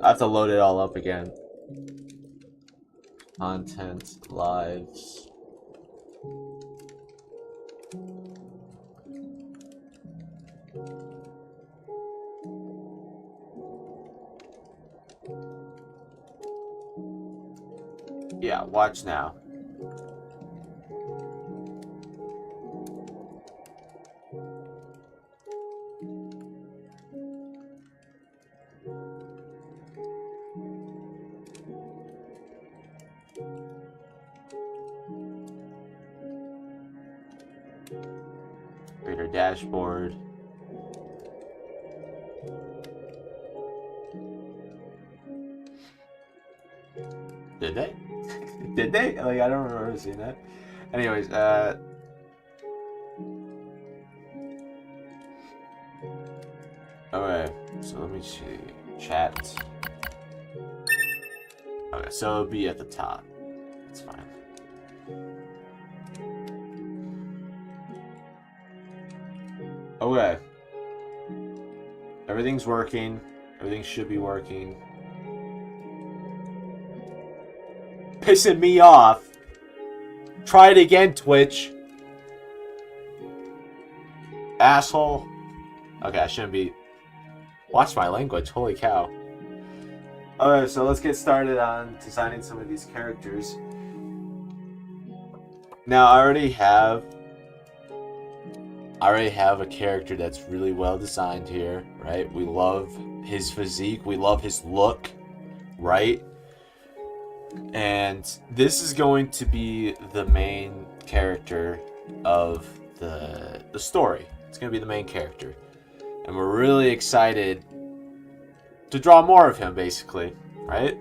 I have to load it all up again. Content, lives. Yeah, watch now. Creator dashboard. Did they? Did they? Like, I don't remember seeing that. Anyways, okay, so let me see. Chat. Okay, so it'll be at the top. That's fine. Okay. Everything's working. Everything should be working. Pissing me off. Try it again, Twitch. Asshole. Okay, I shouldn't be... Watch my language, holy cow. Alright, so let's get started on designing some of these characters. Now, I already have a character that's really well designed here, right? We love his physique, we love his look, right? And this is going to be the main character of the story. It's going to be the main character. And we're really excited to draw more of him, basically, right?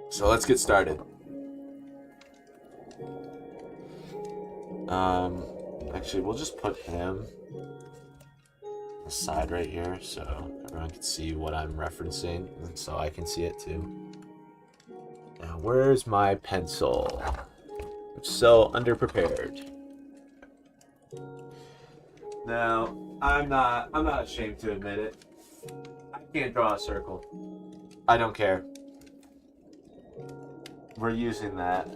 So let's get started. Actually, we'll just put him on the side right here so everyone can see what I'm referencing, and so I can see it too. Now, where's my pencil? I'm so underprepared. Now, I'm not ashamed to admit it. I can't draw a circle. I don't care. We're using that.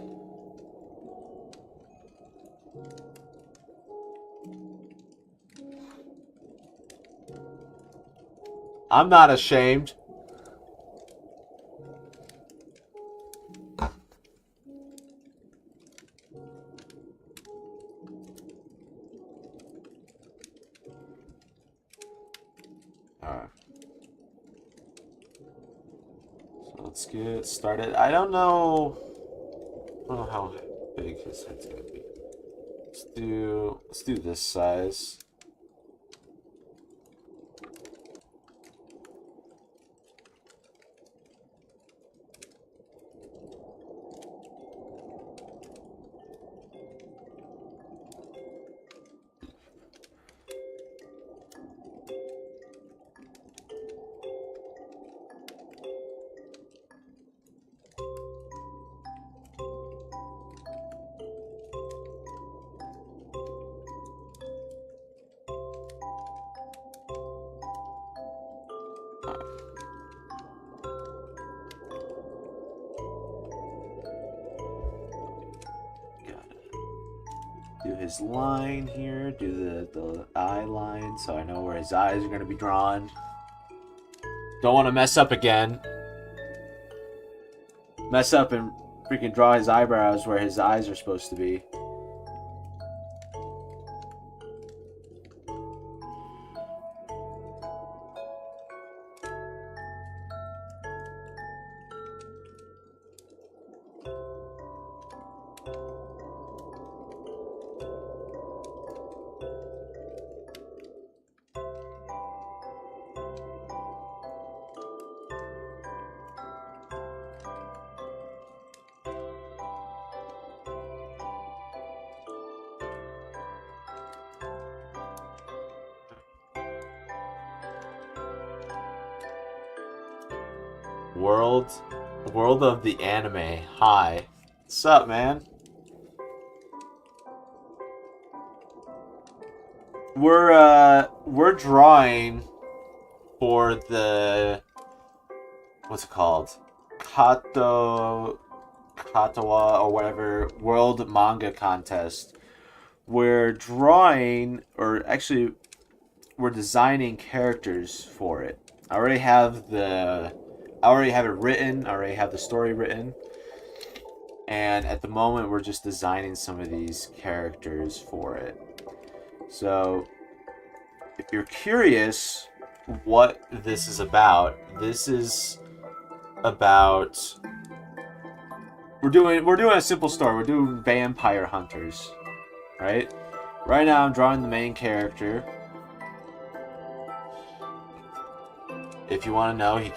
I'm not ashamed. Alright. So let's get started. I don't know how big his head's gonna be. Let's do this size. Do his line here, do the eye line so I know where his eyes are going to be drawn. Don't want to mess up again. Mess up and freaking draw his eyebrows where his eyes are supposed to be. World of the anime. Hi. What's up, man? We're we're drawing for the, what's it called? Katawa or whatever world manga contest. We're drawing, or actually, we're designing characters for it. I already have it written. I already have the story written. And at the moment, we're just designing some of these characters for it. So, if you're curious what this is about, this is about... We're doing a simple story. We're doing vampire hunters, right? Right now, I'm drawing the main character. If you want to know, he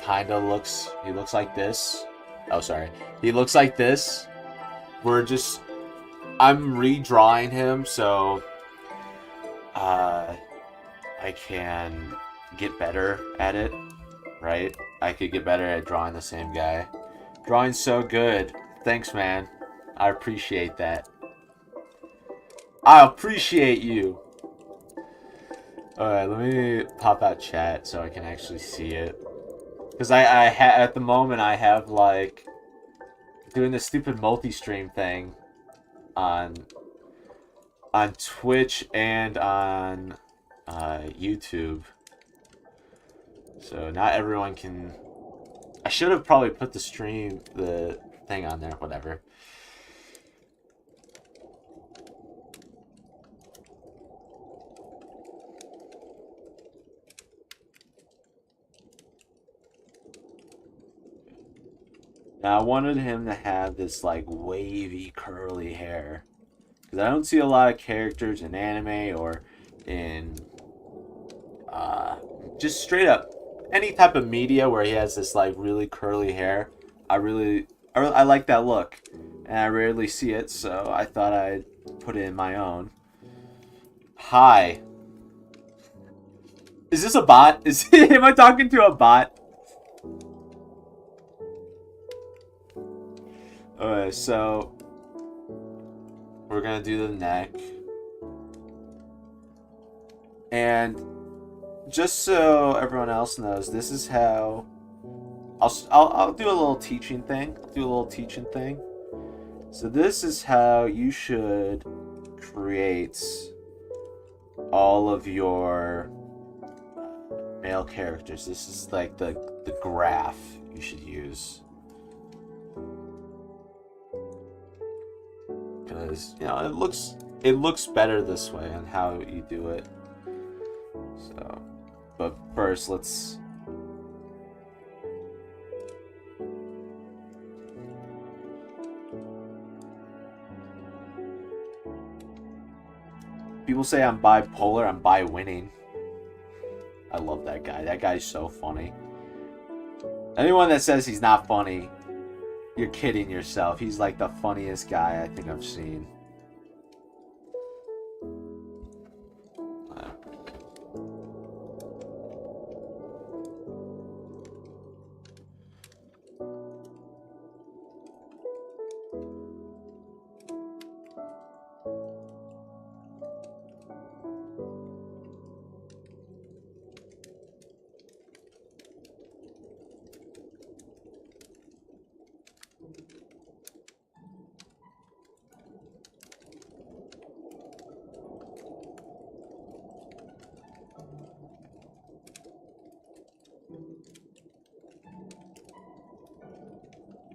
looks like this. Oh, sorry. He looks like this. I'm redrawing him so I can get better at it, right? I could get better at drawing the same guy. Drawing's so good. Thanks, man. I appreciate that. I appreciate you. Alright, let me pop out chat so I can actually see it. Because at the moment I have like doing this stupid multi-stream thing on Twitch and on YouTube. So not everyone can... I should have probably put the thing on there, whatever. Now I wanted him to have this like wavy curly hair. Because I don't see a lot of characters in anime or in just straight up any type of media where he has this like really curly hair. I like that look, and I rarely see it, so I thought I'd put it in my own. Hi. Is this a bot? Am I talking to a bot? Alright, so we're gonna do the neck. And just so everyone else knows, this is how I'll do a little teaching thing. So this is how you should create all of your male characters. This is like the graph you should use. Because, you know, it looks better this way on how you do it. So, but first let's... People say I'm bipolar, I'm bi-winning. I love that guy. That guy's so funny. Anyone that says he's not funny, you're kidding yourself. He's like the funniest guy I think I've seen.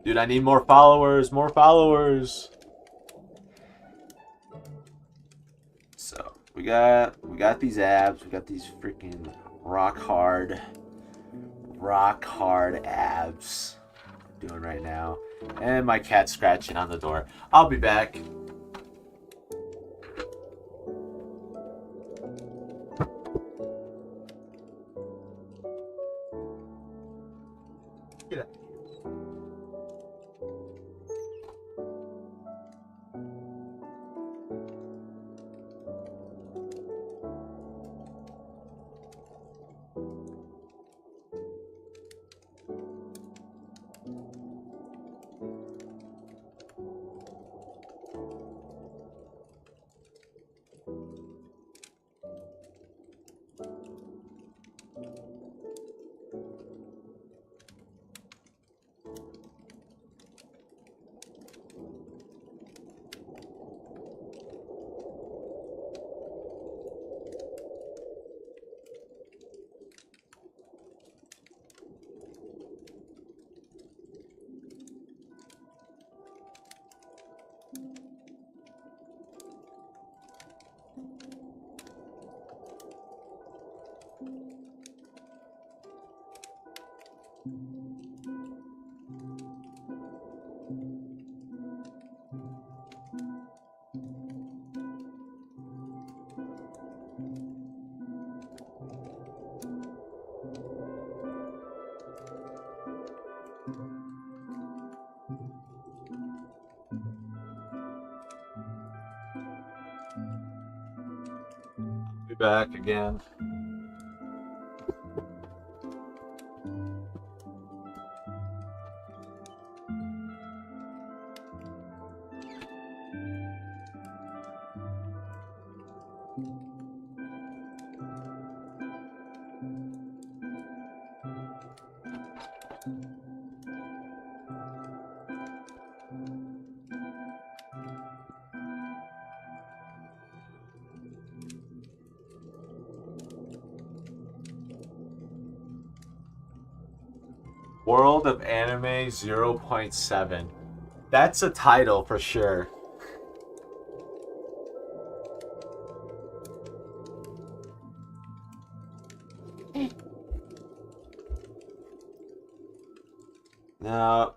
Dude, I need more followers, more followers. So, we got these abs, we got these freaking rock hard abs I'm doing right now. And my cat's scratching on the door. I'll be back. Get up. Be back again. World of Anime 0.7. That's a title for sure. Now,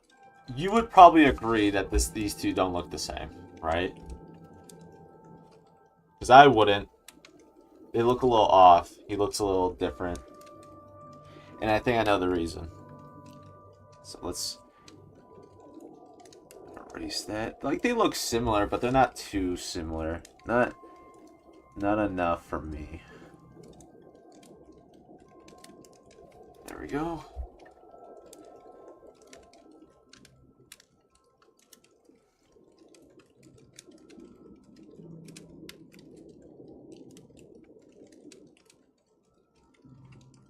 you would probably agree that these two don't look the same, right? Because I wouldn't. They look a little off. He looks a little different. And I think I know the reason. So let's erase that. Like, they look similar, but they're not too similar. Not enough for me. There we go.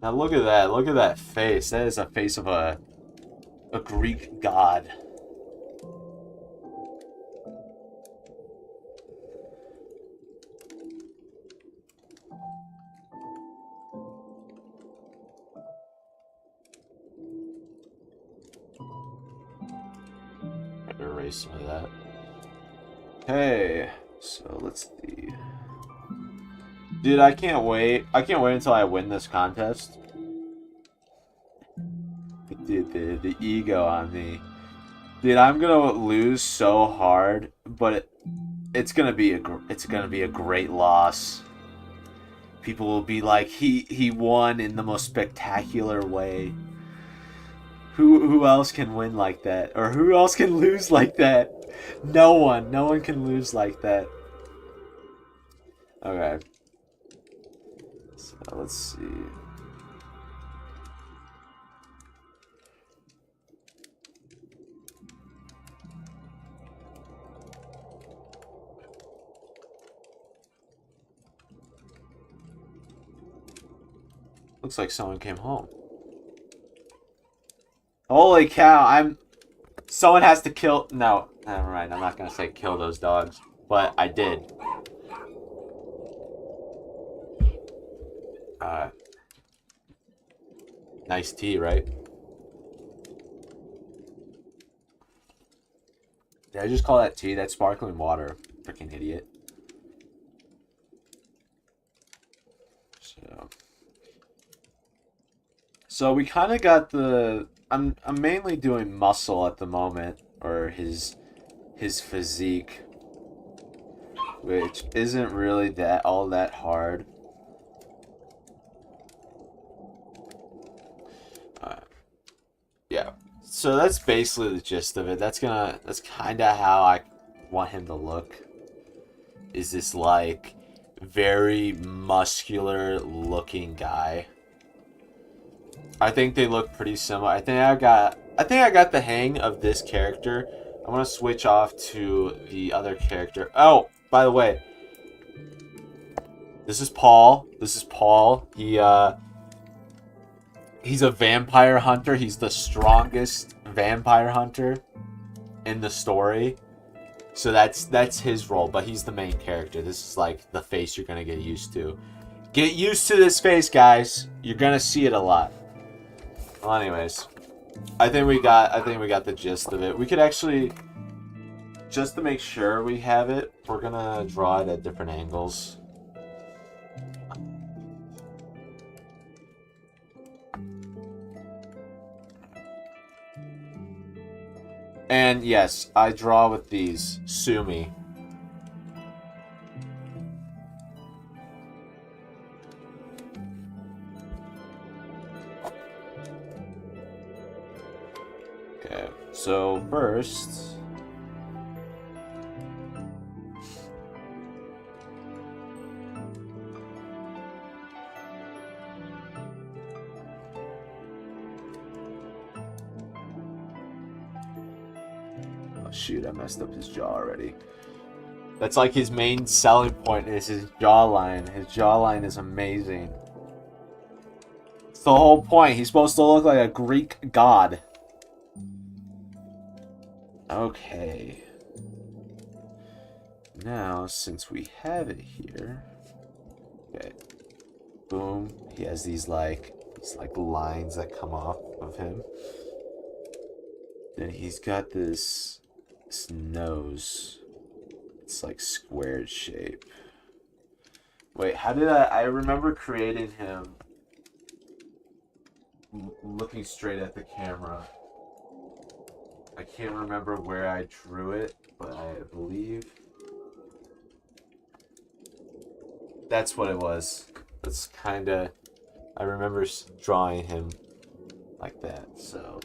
Now look at that. Look at that face. That is a face of a Greek god. Erase some of that. Hey, so let's see. Dude, I can't wait. I can't wait until I win this contest. Dude, the ego on me. Dude, I'm gonna lose so hard, but it's gonna be a great loss. People will be like, he won in the most spectacular way. Who else can win like that? Or who else can lose like that? No one. No one can lose like that. Okay. So let's see. Looks like someone came home. Holy cow, someone has to kill... No, never mind. I'm not going to say kill those dogs. But I did. Nice tea, right? Did I just call that tea? That's sparkling water. Freaking idiot. So we kind of got the... I'm mainly doing muscle at the moment, or his physique, which isn't really all that hard. Yeah. So that's basically the gist of it. That's kind of how I want him to look. Is this like very muscular looking guy? I think they look pretty similar. I think I got the hang of this character. I'm gonna switch off to the other character. Oh, by the way, this is Paul. He's a vampire hunter. He's the strongest vampire hunter in the story. So that's his role, but he's the main character. This is like the face you're gonna get used to. Get used to this face, guys. You're gonna see it a lot. Well, anyways, I think we got the gist of it. We could actually, just to make sure we have it, we're gonna draw it at different angles. And yes, I draw with these. Sue me. Okay, so first... Oh shoot, I messed up his jaw already. That's like his main selling point is his jawline. His jawline is amazing. It's the whole point. He's supposed to look like a Greek god. Okay. Now, since we have it here... Okay. Boom. He has these like lines that come off of him. Then he's got this nose. It's like squared shape. Wait, how did I remember creating him looking straight at the camera. I can't remember where I drew it, but I believe that's what it was. That's kind of, I remember drawing him like that. So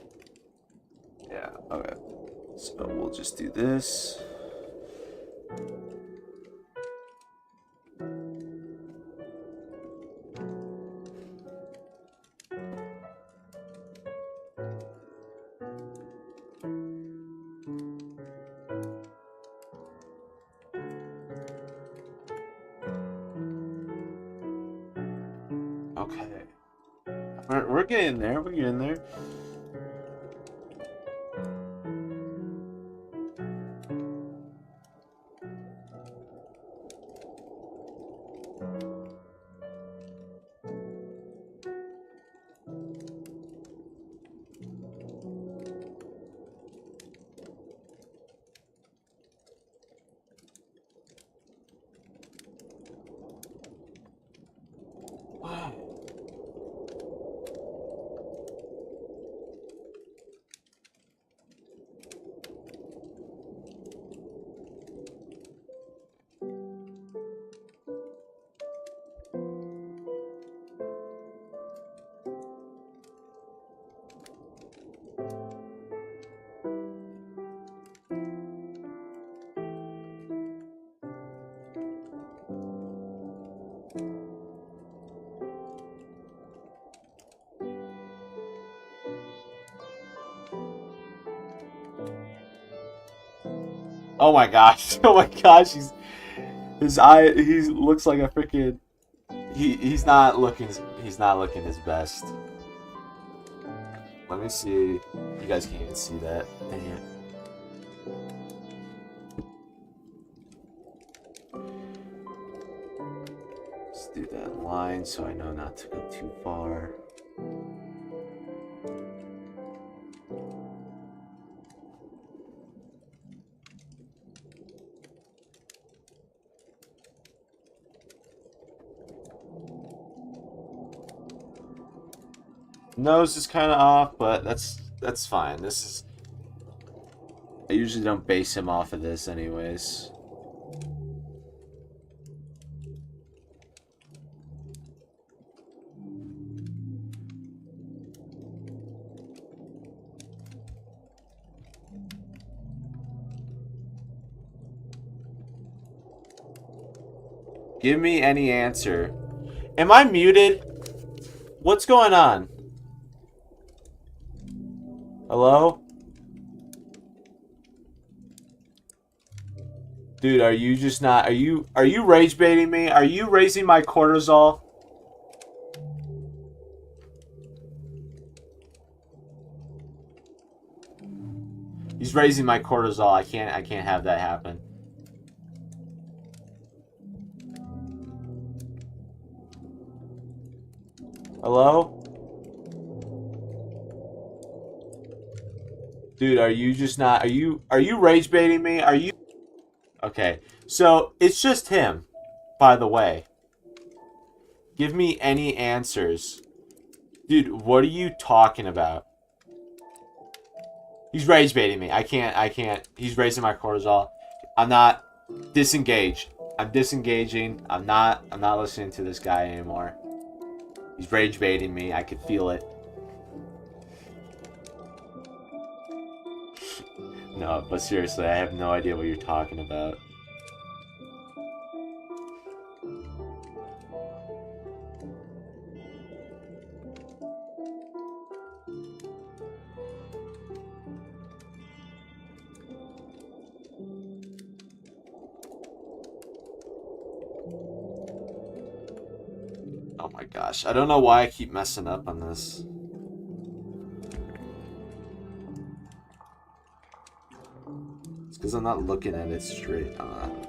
yeah, okay. So we'll just do this. Okay. We're getting there. We're getting there. Oh my gosh! Oh my gosh! His eye. He looks like a freaking. He's not looking. He's not looking his best. Let me see. You guys can't even see that. Dang it. Let's do that line so I know not to go too far. Nose is kind of off, but that's fine. This is. I usually don't base him off of this, anyways. Give me any answer. Am I muted? What's going on? Hello? Dude, are you just not... Are you rage baiting me? Are you raising my cortisol? He's raising my cortisol. I can't have that happen. Hello? Dude, are you just not... Are you rage baiting me? Are you... Okay, so it's just him, by the way. Give me any answers. Dude, what are you talking about? He's rage baiting me. I can't. He's raising my cortisol. I'm not disengaged. I'm disengaging. I'm not listening to this guy anymore. He's rage baiting me. I could feel it. No, but seriously, I have no idea what you're talking about. Oh my gosh. I don't know why I keep messing up on this. It's because I'm not looking at it straight on.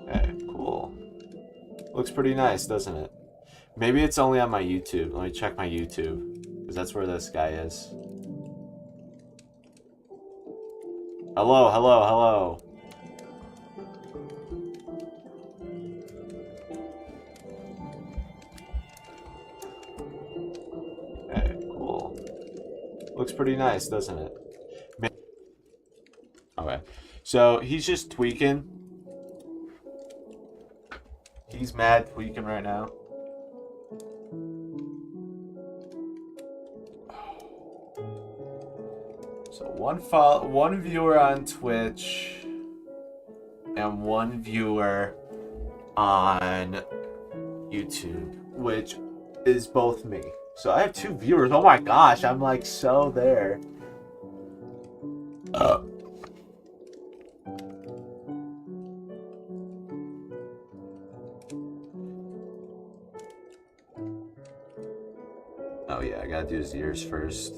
Okay, cool. Looks pretty nice, doesn't it? Maybe it's only on my YouTube. Let me check my YouTube. Because that's where this guy is. Hello, hello, hello. Okay, cool. Looks pretty nice, doesn't it? Okay. So, he's just tweaking. He's mad tweaking right now. So one viewer on Twitch and one viewer on YouTube, which is both me. So I have 2 viewers. Oh my gosh, I'm like so there. Oh yeah, I gotta do his ears first.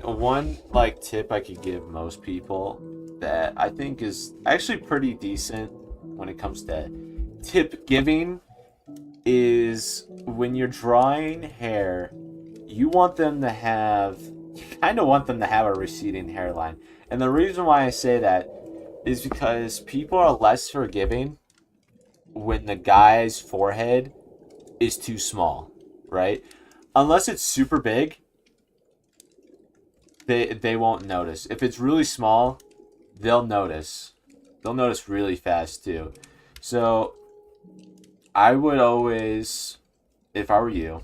One like tip I could give most people that I think is actually pretty decent when it comes to tip giving is when you're drawing hair, you kind of want them to have a receding hairline. And the reason why I say that is because people are less forgiving when the guy's forehead is too small, right? Unless it's super big, they won't notice. If it's really small, they'll notice. They'll notice really fast too. So I would always, if I were you,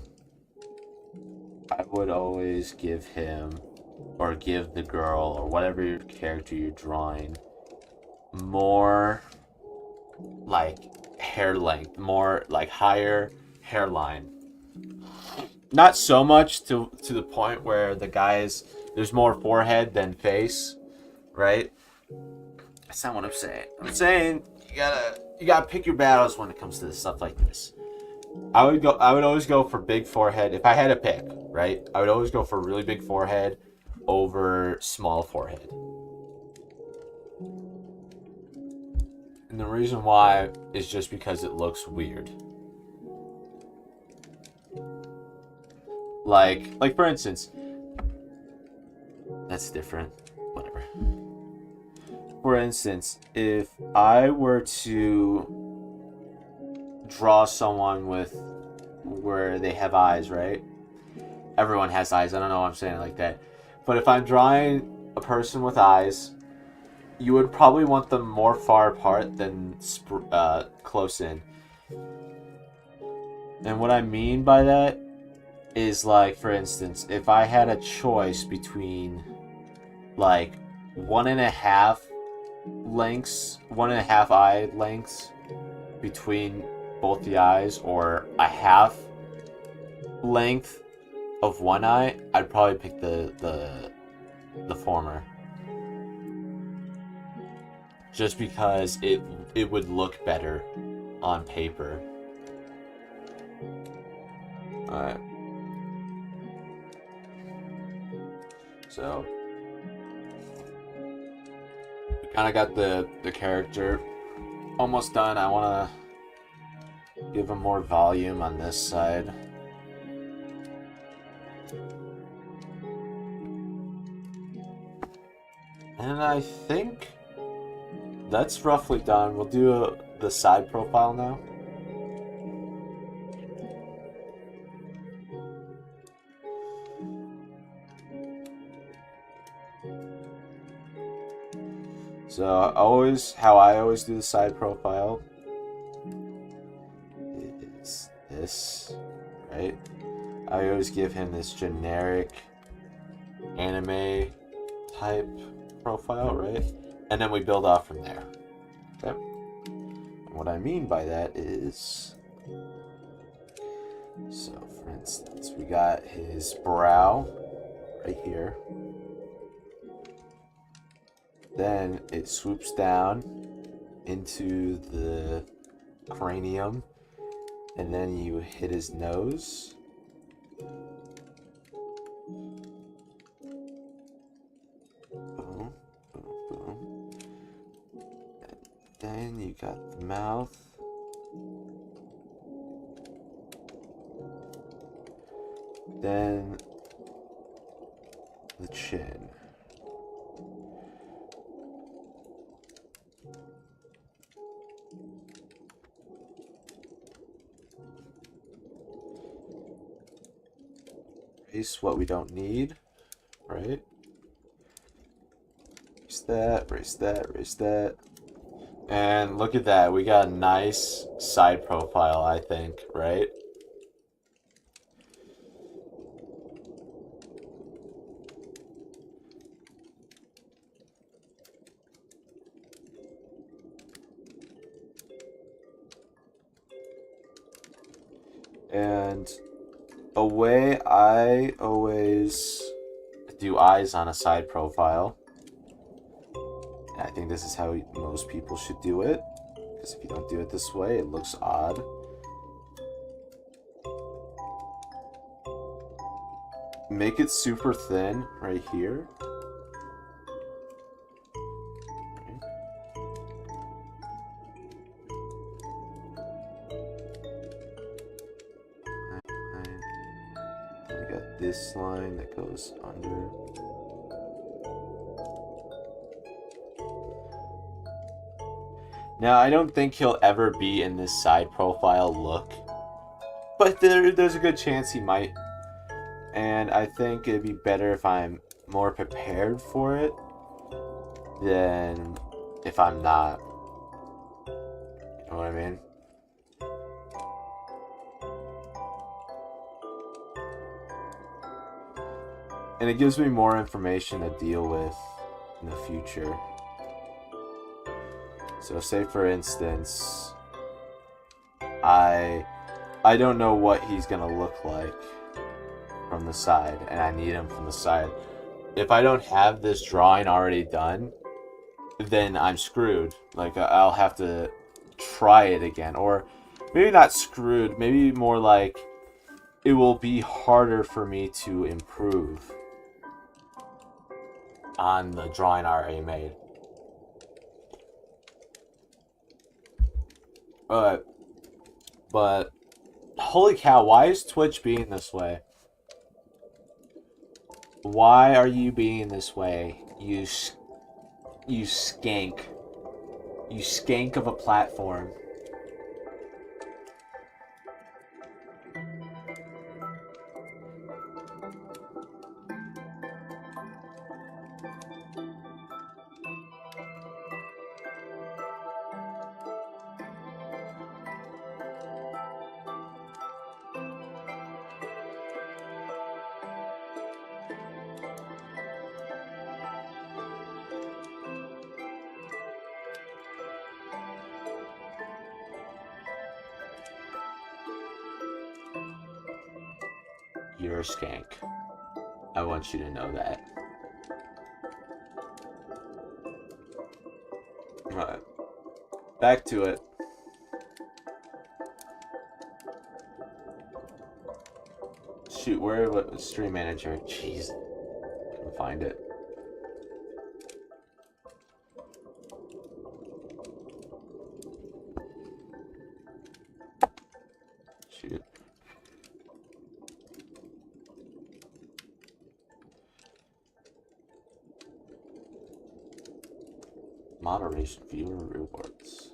I would always give him or give the girl or whatever your character you're drawing more like hair length, more like higher hairline. Not so much to the point where there's more forehead than face, right? That's not what I'm saying. I'm saying you gotta pick your battles when it comes to stuff like this. I would always go for big forehead if I had a pick, right? I would always go for really big forehead over small forehead. And the reason why is just because it looks weird. Like for instance, that's different. Whatever. For instance, if I were to draw someone with where they have eyes, right? Everyone has eyes. I don't know why I'm saying it like that. But if I'm drawing a person with eyes, you would probably want them more far apart than close in. And what I mean by that is, like, for instance, if I had a choice between like 1.5 eye lengths between both the eyes, or a half length of one eye, I'd probably pick the former. Just because it would look better on paper. Alright. So we kind of got the character almost done. I want to give him more volume on this side. And I think that's roughly done. We'll do the side profile now. So how I always do the side profile is this, right? I always give him this generic anime type profile, right? And then we build off from there. Okay? And what I mean by that is, so for instance, we got his brow right here. Then it swoops down into the cranium, and then you hit his nose. Boom, boom, boom. And then you got the mouth. Then the chin. Erase what we don't need, right? Erase that, erase that, erase that. And look at that, we got a nice side profile, I think, right? And a way I always do eyes on a side profile, and I think this is how most people should do it, because if you don't do it this way, it looks odd. Make it super thin right here. We got this line that goes under. Now, I don't think he'll ever be in this side profile look, but there's a good chance he might. And I think it'd be better if I'm more prepared for it than if I'm not. You know what I mean? And it gives me more information to deal with in the future. So say for instance, I don't know what he's gonna look like from the side, and I need him from the side. If I don't have this drawing already done, then I'm screwed. Like, I'll have to try it again. Or maybe not screwed, maybe more like it will be harder for me to improve on the drawing I already made. But holy cow, why is Twitch being this way? Why are you being this way? You skank. You skank of a platform. You're a skank. I want you to know that. Alright. Back to it. Shoot, where? What stream manager? Jeez, couldn't find it. Shoot. Moderation viewer rewards.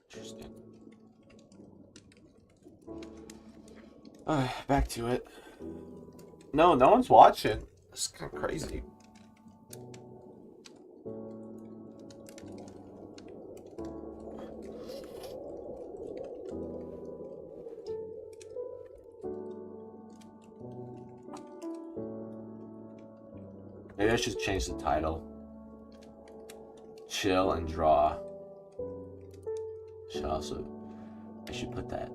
Interesting. Back to it. No one's watching. It's kind of crazy. Maybe I should change the title. Chill and draw. I should put that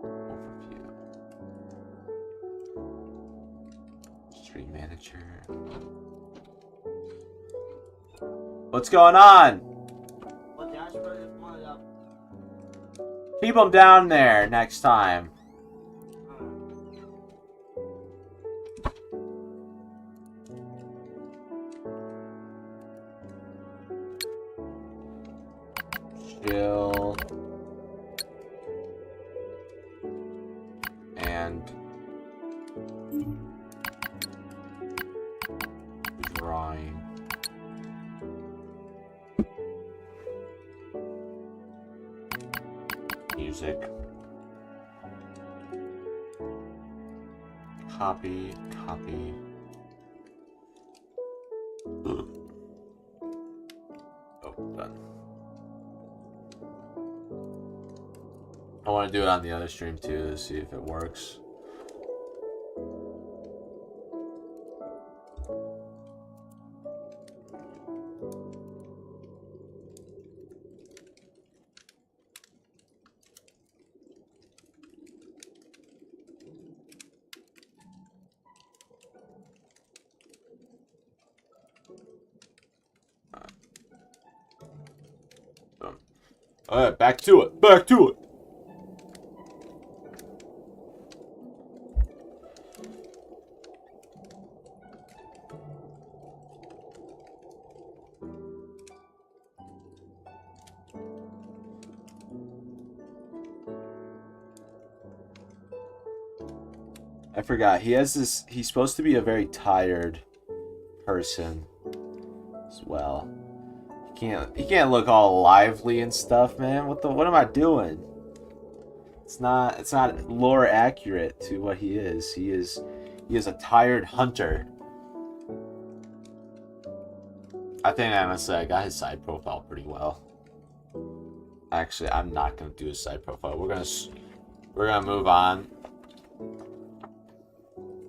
overview. Stream manager. What's going on? Keep them down there next time. Chill and drawing. Music. Copy. Oh, done. I want to do it on the other stream too to see if it works. Alright, back to it. I forgot. He's supposed to be a very tired person as well. He can't look all lively and stuff, man. What am I doing? It's not lore accurate to what he is. He is a tired hunter. I think honestly I got his side profile pretty well. Actually, I'm not gonna do his side profile. We're gonna move on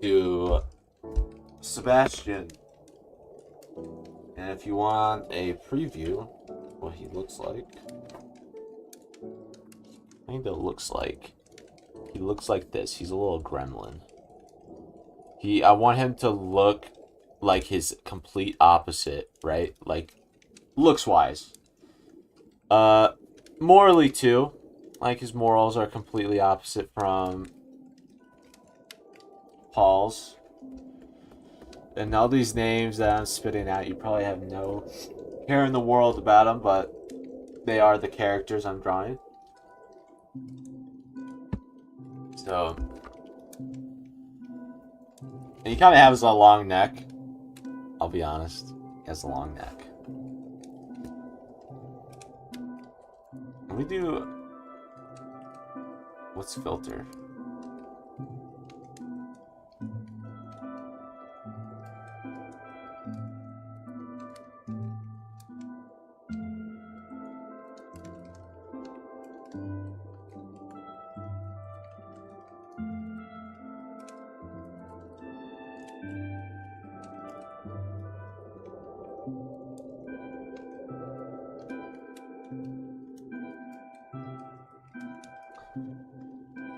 to Sebastian. And if you want a preview of what he looks like, I think that looks like he looks like this. He's a little gremlin. I want him to look like his complete opposite, right? Like looks wise. Morally too. Like his morals are completely opposite from Paul's. And all these names that I'm spitting out, you probably have no care in the world about them, but they are the characters I'm drawing. So, and he kind of has a long neck. I'll be honest, he has a long neck. Let me do. What's filter?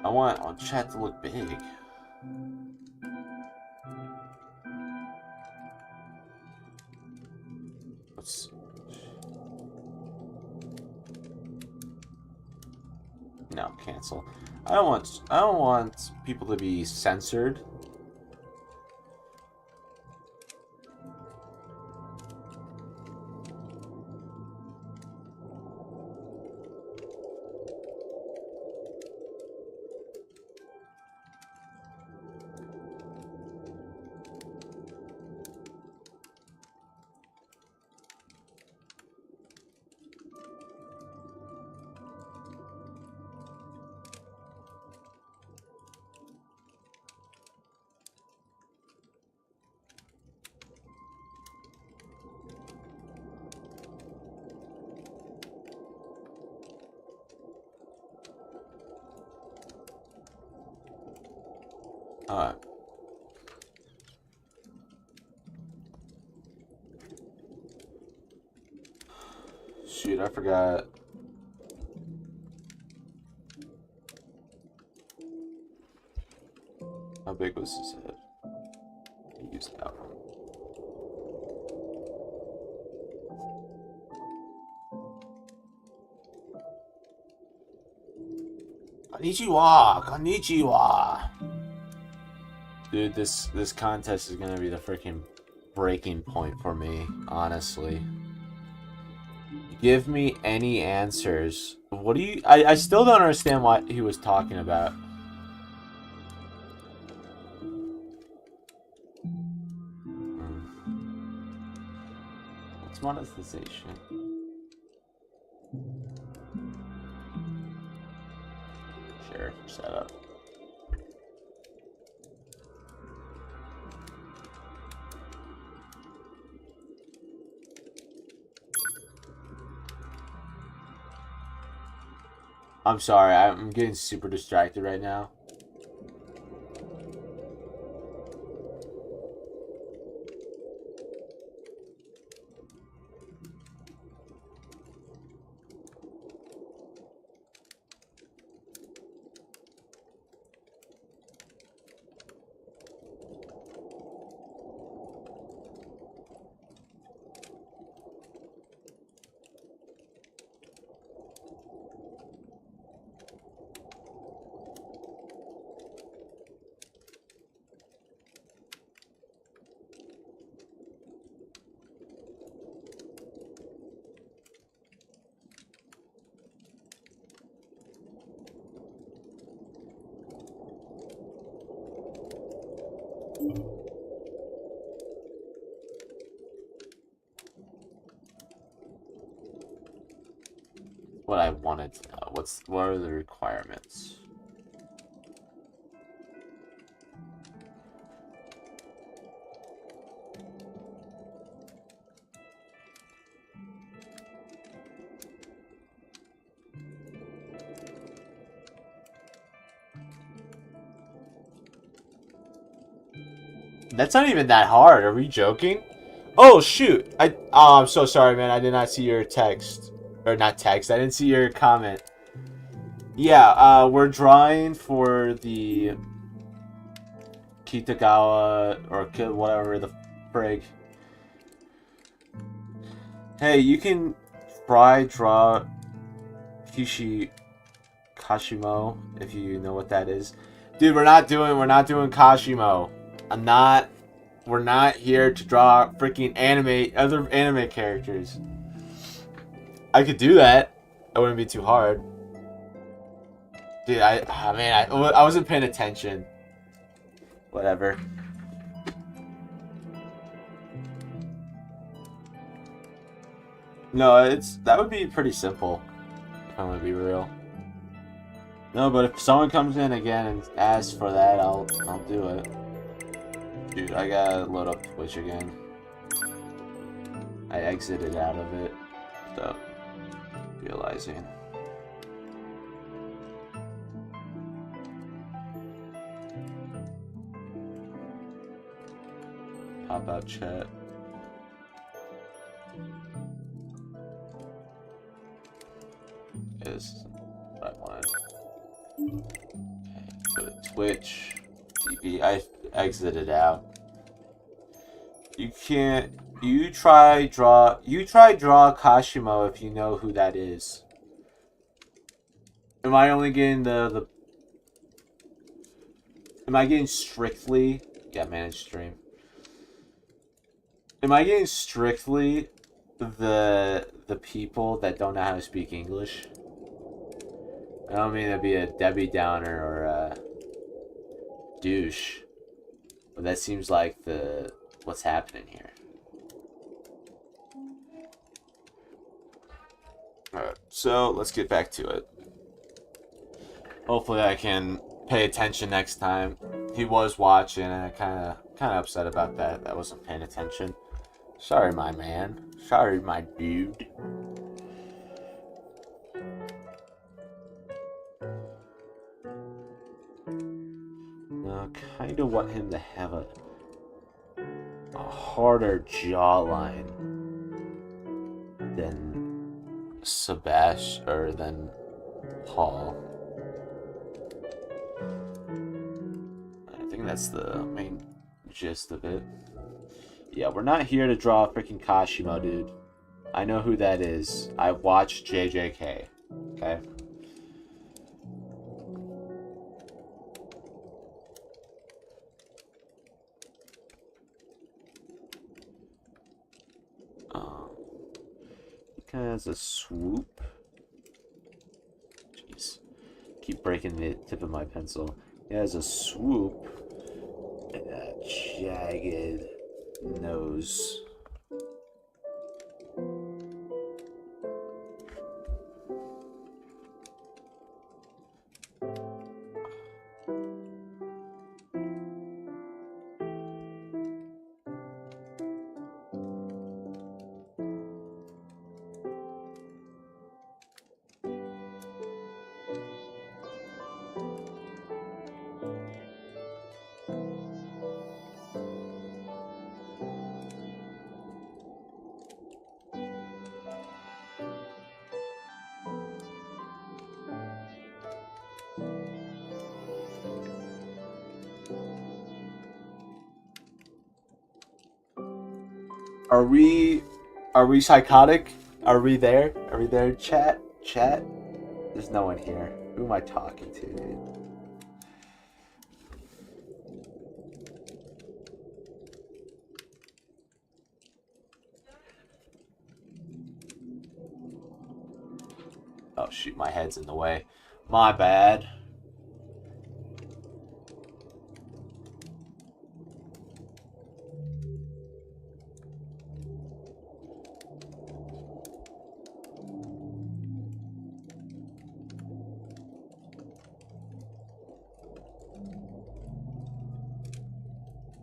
I want chat to look big. Let's. No, cancel. I don't want people to be censored. Alright. Shoot, I forgot. How big was his head? Use that one. Konnichiwa! Konnichiwa! Dude, this contest is gonna be the freaking breaking point for me, honestly. Give me any answers. What do you... I still don't understand what he was talking about. What's monetization? Sure, setup. I'm sorry, I'm getting super distracted right now. What I wanted to know. What are the requirements? That's not even that hard. Are we joking? Oh shoot! I'm so sorry, man. I did not see your text. Or not text. I didn't see your comment. Yeah, we're drawing for the Kitagawa or whatever the frig. Hey, you can draw Kishi Kashimo if you know what that is. Dude, we're not doing Kashimo. We're not here to draw freaking other anime characters. I could do that. It wouldn't be too hard. Dude, I wasn't paying attention. Whatever. No, that would be pretty simple. If I'm gonna be real. No, but if someone comes in again and asks for that, I'll do it. Dude, I gotta load up Twitch again. I exited out of it, so realizing. Pop out chat. Is what I wanted. Okay. So Twitch, TV. I exited out. You can't. You try draw Kashimo if you know who that is. Am I only getting the? Am I getting strictly? Yeah, manage stream. Am I getting strictly the people that don't know how to speak English? I don't mean to be a Debbie Downer or a douche, but that seems like what's happening here. Alright, so let's get back to it. Hopefully I can pay attention next time. He was watching and I kinda upset about that. I wasn't paying attention. Sorry, my man. Sorry, my dude. I kinda want him to have a harder jawline than Sebastian or than Paul. I think that's the main gist of it. Yeah, we're not here to draw freaking Kashimo, dude. I know who that is. I've watched JJK. Okay? He kind of has a swoop. Jeez. Keep breaking the tip of my pencil. He has a swoop and a jagged nose. Are we psychotic? Are we there? Are we there? Chat? There's no one here. Who am I talking to, dude? Oh shoot, my head's in the way. My bad.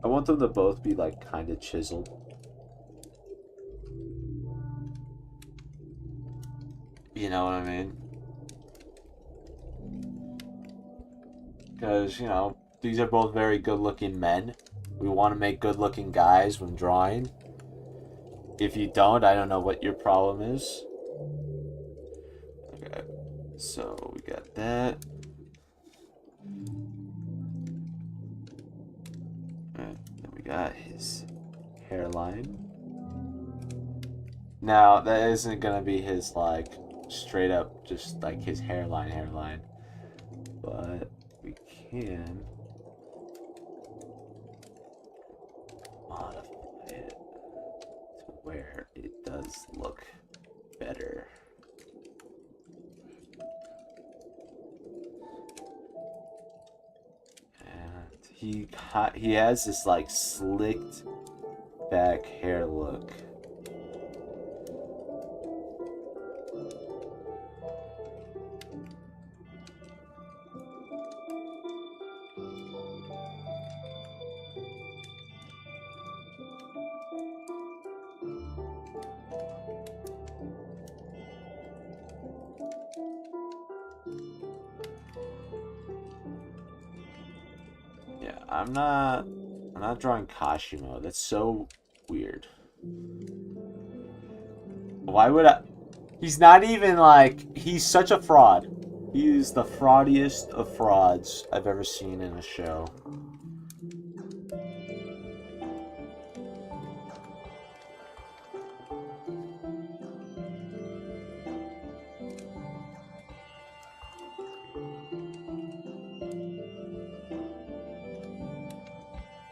I want them to both be like kind of chiseled. You know what I mean? Because, you know, these are both very good looking men. We want to make good looking guys when drawing. If you don't, I don't know what your problem is. Okay, so we got that. Alright, then we got his hairline. Now, that isn't gonna be his, like, straight up, just like his hairline. But we can modify it to where it does look better. And he has this like slicked back hair look. I'm not drawing Kashimo. That's so weird. Why would I? He's not even like, he's such a fraud. He is the fraudiest of frauds I've ever seen in a show.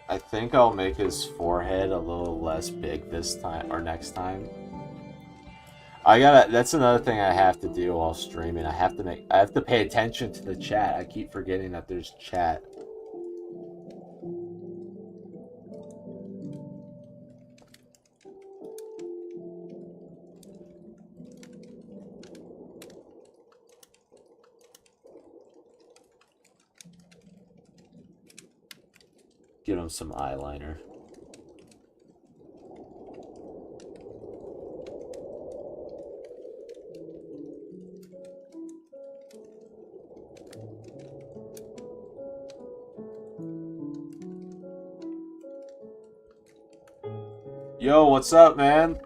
I think I'll make his forehead a little less big this time or next time. That's another thing I have to do while streaming. I have to pay attention to the chat. I keep forgetting that there's chat. Give him some eyeliner. Yo, what's up, man?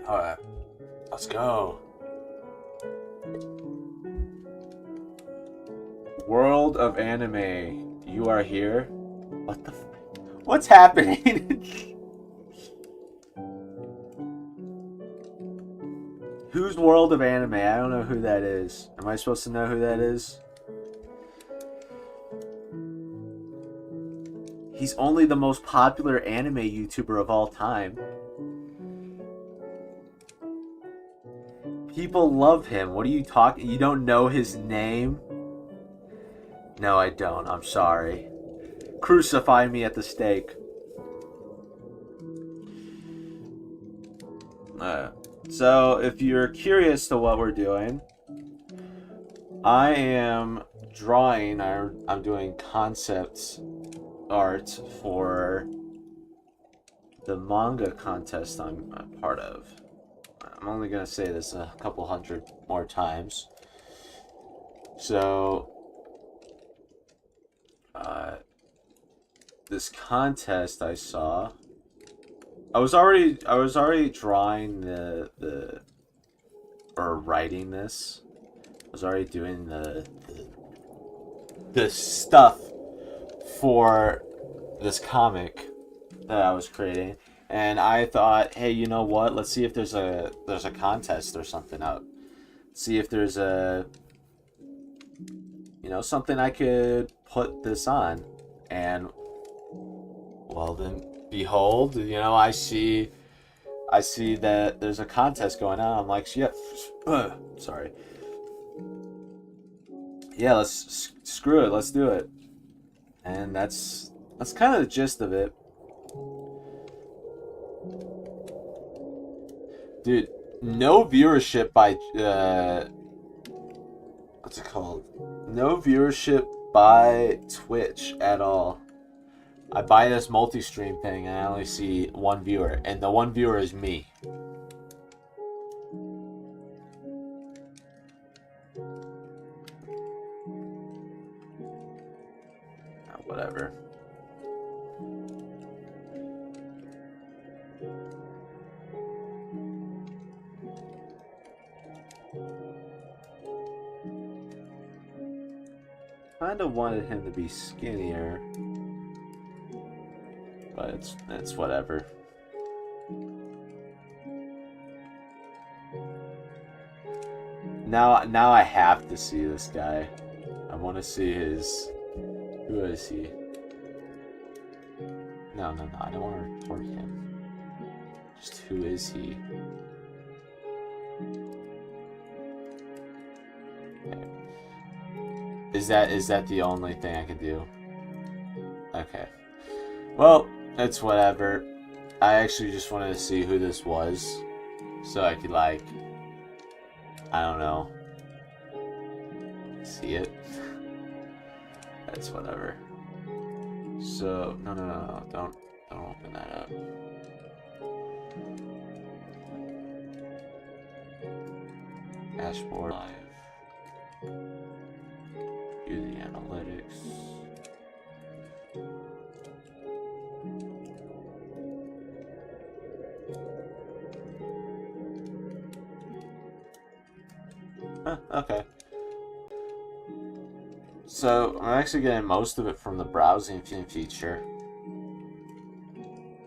Alright, let's go. World of Anime, you are here? What the what's happening? Whose World of Anime? I don't know who that is. Am I supposed to know who that is? He's only the most popular anime YouTuber of all time. People love him. What are you talking? You don't know his name? No, I don't. I'm sorry. Crucify me at the stake. So, if you're curious to what we're doing, I am drawing, I'm doing concept art for the manga contest I'm a part of. I'm only going to say this a couple hundred more times. So, this contest I saw, I was already drawing or writing this. I was already doing the stuff for this comic that I was creating, and I thought, hey, you know what? Let's see if there's a contest or something out. See if there's something I could put this on, and well then, behold, I see that there's a contest going on. I'm like, yeah, sorry. Yeah, let's screw it. Let's do it. And that's kind of the gist of it. Dude, no viewership by what's it called? No viewership by Twitch at all. I buy this multi-stream thing and I only see one viewer, and the one viewer is me. Whatever. Kinda wanted him to be skinnier, but it's whatever. Now I have to see this guy. I want to see his. Who is he? No, I don't want to report him. Just who is he? Okay. Is that the only thing I can do? Okay. Well, it's whatever. I actually just wanted to see who this was, so I could, like, I don't know, see it. That's whatever. So no, don't open that up. Dashboard live. View the analytics. Okay. So, I'm actually getting most of it from the browsing feature.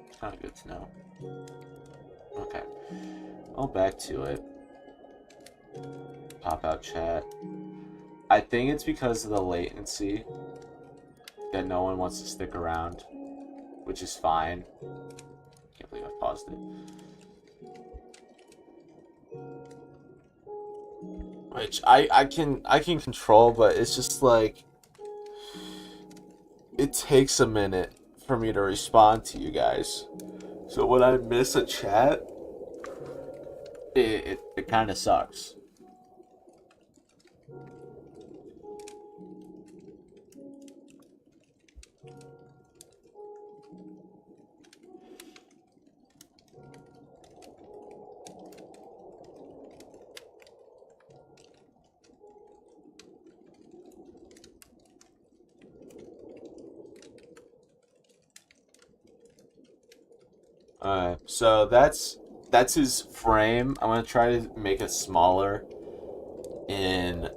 It's kind of good to know. Okay. Well, back to it. Pop out chat. I think it's because of the latency that no one wants to stick around, which is fine. Can't believe I paused it. Which I can control, but it's just like it takes a minute for me to respond to you guys. So when I miss a chat, it kind of sucks. Alright, so that's his frame. I'm gonna try to make it smaller in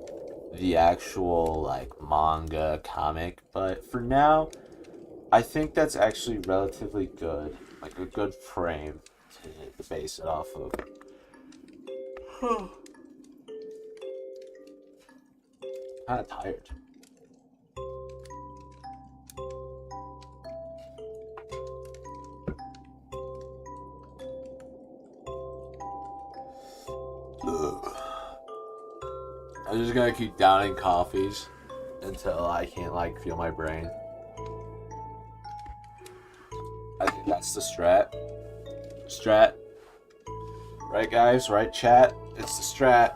the actual like manga comic, but for now, I think that's actually relatively good, like a good frame to base it off of. Kind of tired. Ugh. I'm just gonna keep downing coffees until I can't like feel my brain. I think that's the strat. Strat. Right, guys? Right, chat? It's the strat.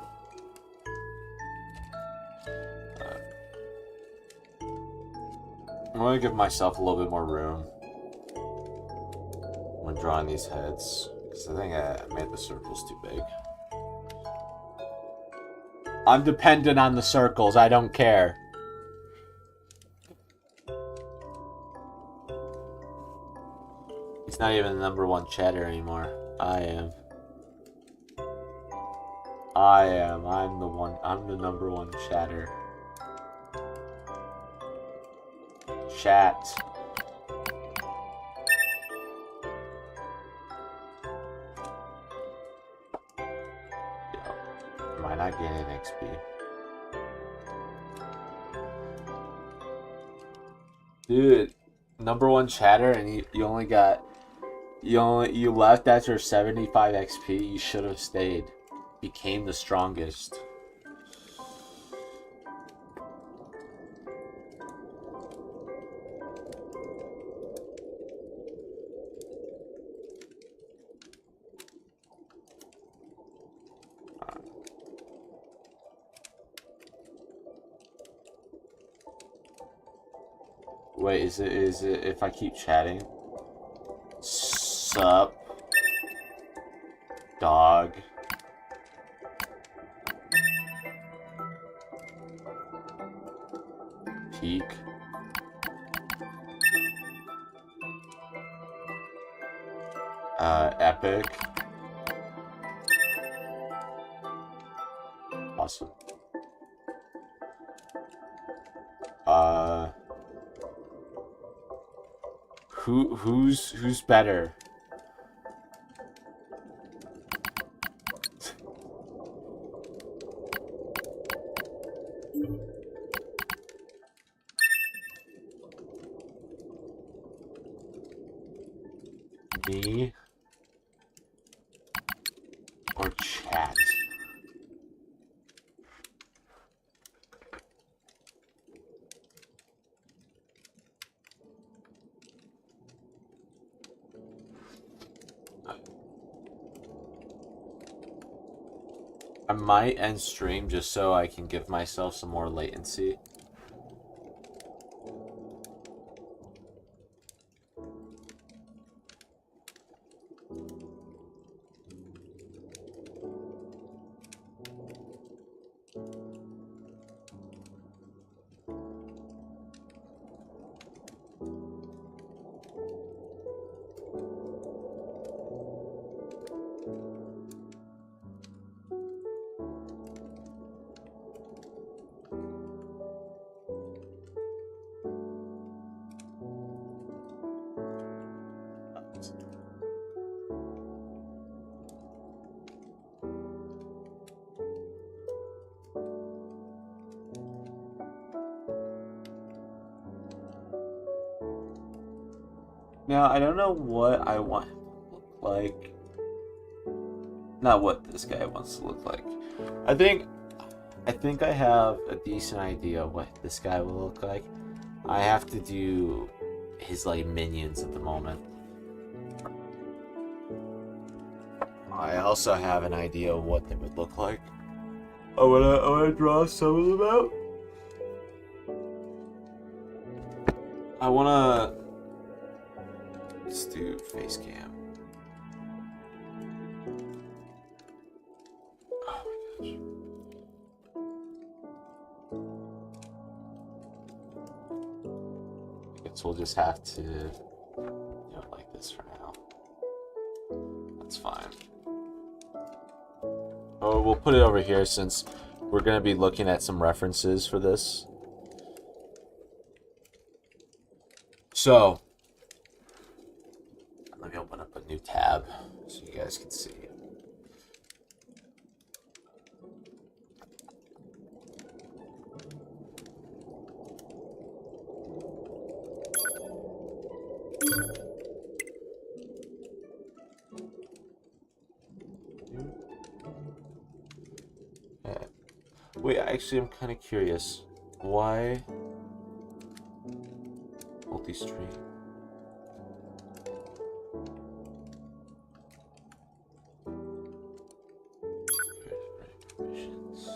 I'm gonna give myself a little bit more room when drawing these heads, because I think I made the circles too big. I'm dependent on the circles. I don't care. He's not even the #1 chatter anymore. I am. I'm the one. I'm the #1 chatter. Chat. Am I not getting XP? Dude, #1 chatter, and you only got you left after 75 XP. You should have stayed. Became the strongest. Wait, is it if I keep chatting? Sup? Dog. Peak. Epic. Awesome. Who's better? Me or chat? I might end stream just so I can give myself some more latency. Now, I don't know what I want him to look like. Not what this guy wants to look like. I think I have a decent idea of what this guy will look like. I have to do his like minions at the moment. I also have an idea of what they would look like. I wanna draw some of them out. I wanna let's do face cam. Oh my gosh. I guess we'll just have to do it like this for now. That's fine. Oh, we'll put it over here since we're going to be looking at some references for this. So, let me open up a new tab so you guys can see. Wait, actually, I'm kind of curious. Why multi-stream? Permissions.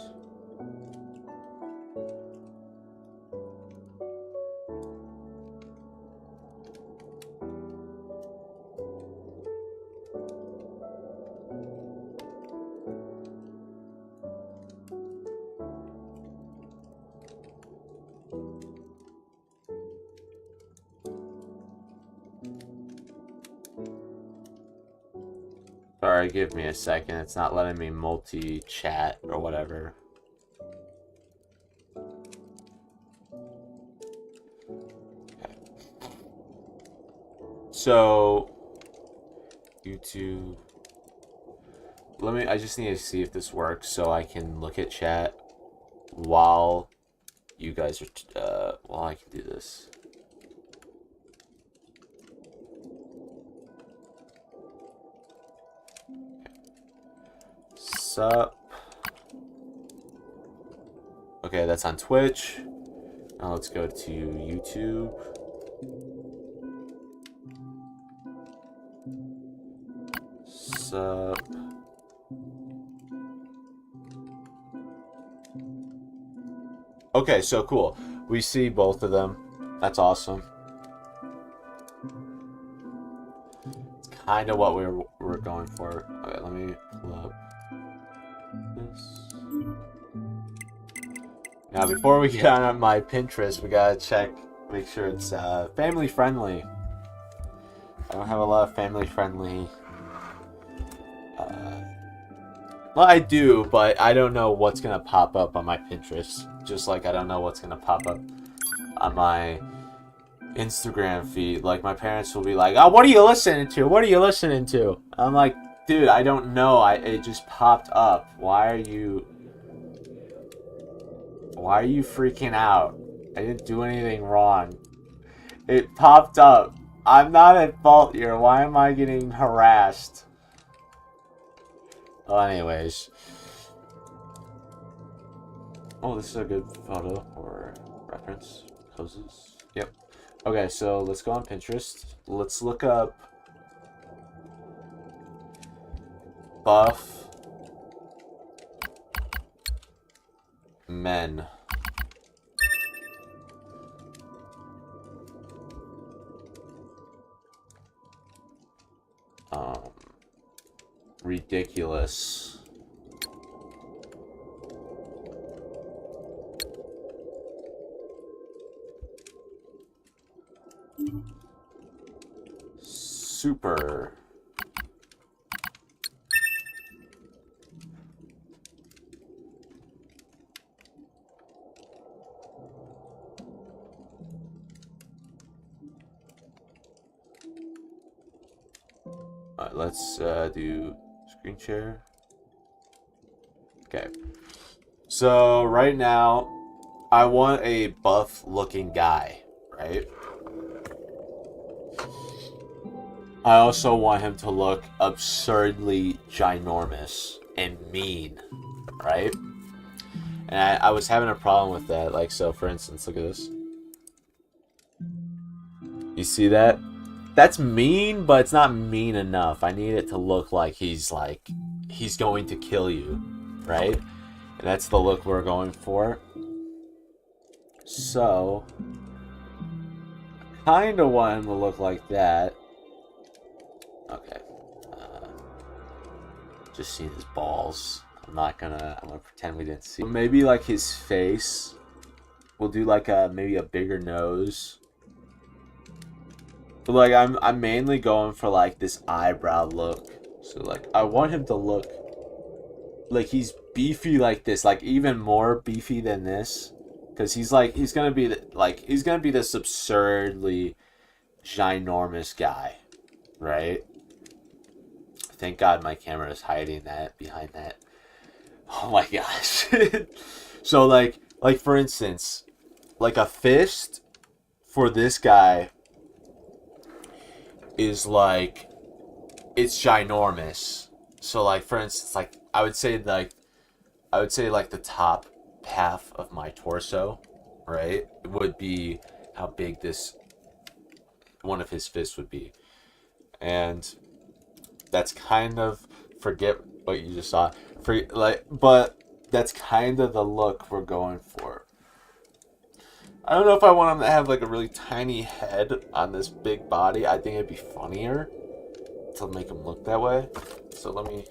Sorry, give me a second. It's not letting me multi-chat or whatever. Okay. So, YouTube. I just need to see if this works so I can look at chat while you guys are, while I can do this. Sup. Okay, that's on Twitch. Now let's go to YouTube. Sup. Okay, so cool. We see both of them. That's awesome. It's kind of what we're going for. Okay, let me pull up this. Now, before we get on my Pinterest, we gotta check, make sure it's family friendly. I don't have a lot of family friendly. Well, I do, but I don't know what's gonna pop up on my Pinterest. Just like I don't know what's gonna pop up on my Instagram feed. Like my parents will be like, "Oh, what are you listening to? What are you listening to?" I'm like, "Dude, I don't know. It just popped up. Why are you freaking out? I didn't do anything wrong. It popped up. I'm not at fault here. Why am I getting harassed?" Well, anyways. Oh, this is a good photo or reference. Poses. Yep. Okay, so let's go on Pinterest. Let's look up buff men. Ridiculous. Super. Alright, let's do screen share. Okay. So right now, I want a buff looking guy, right? I also want him to look absurdly ginormous and mean, right? And I was having a problem with that. Like, so for instance, look at this. You see that? That's mean, but it's not mean enough. I need it to look like he's going to kill you, right? And that's the look we're going for. So, kind of want him to look like that. Okay. Just seeing his balls. I'm gonna pretend we didn't see. Maybe like his face. We'll do like maybe a bigger nose. But like I'm mainly going for like this eyebrow look. So like I want him to look like he's beefy like this, like even more beefy than this, because he's gonna be this absurdly ginormous guy, right? Thank God my camera is hiding that behind that. Oh my gosh. So like for instance, like a fist for this guy is like, it's ginormous. So like for instance, like I would say like the top half of my torso, right, would be how big this one of his fists would be. And that's kind of, forget what you just saw. But that's kind of the look we're going for. I don't know if I want him to have like a really tiny head on this big body. I think it'd be funnier to make him look that way. So let me...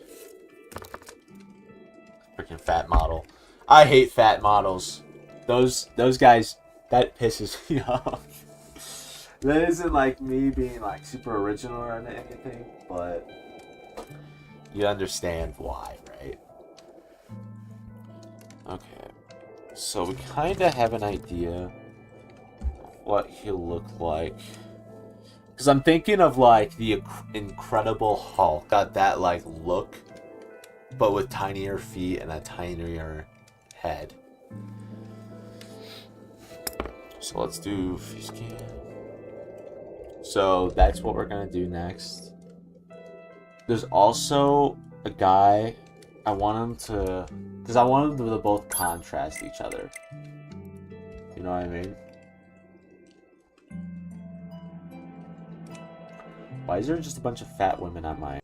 Freaking fat model. I hate fat models. Those guys, that pisses me off. That isn't like me being like super original or anything, but you understand why, right? Okay. So we kind of have an idea what he'll look like. Because I'm thinking of like the Incredible Hulk. Got that like look, but with tinier feet and a tinier head. So let's do face scan. So that's what we're gonna do next. There's also a guy, I want him to, because I want them to both contrast each other. You know what I mean? Why is there just a bunch of fat women on my...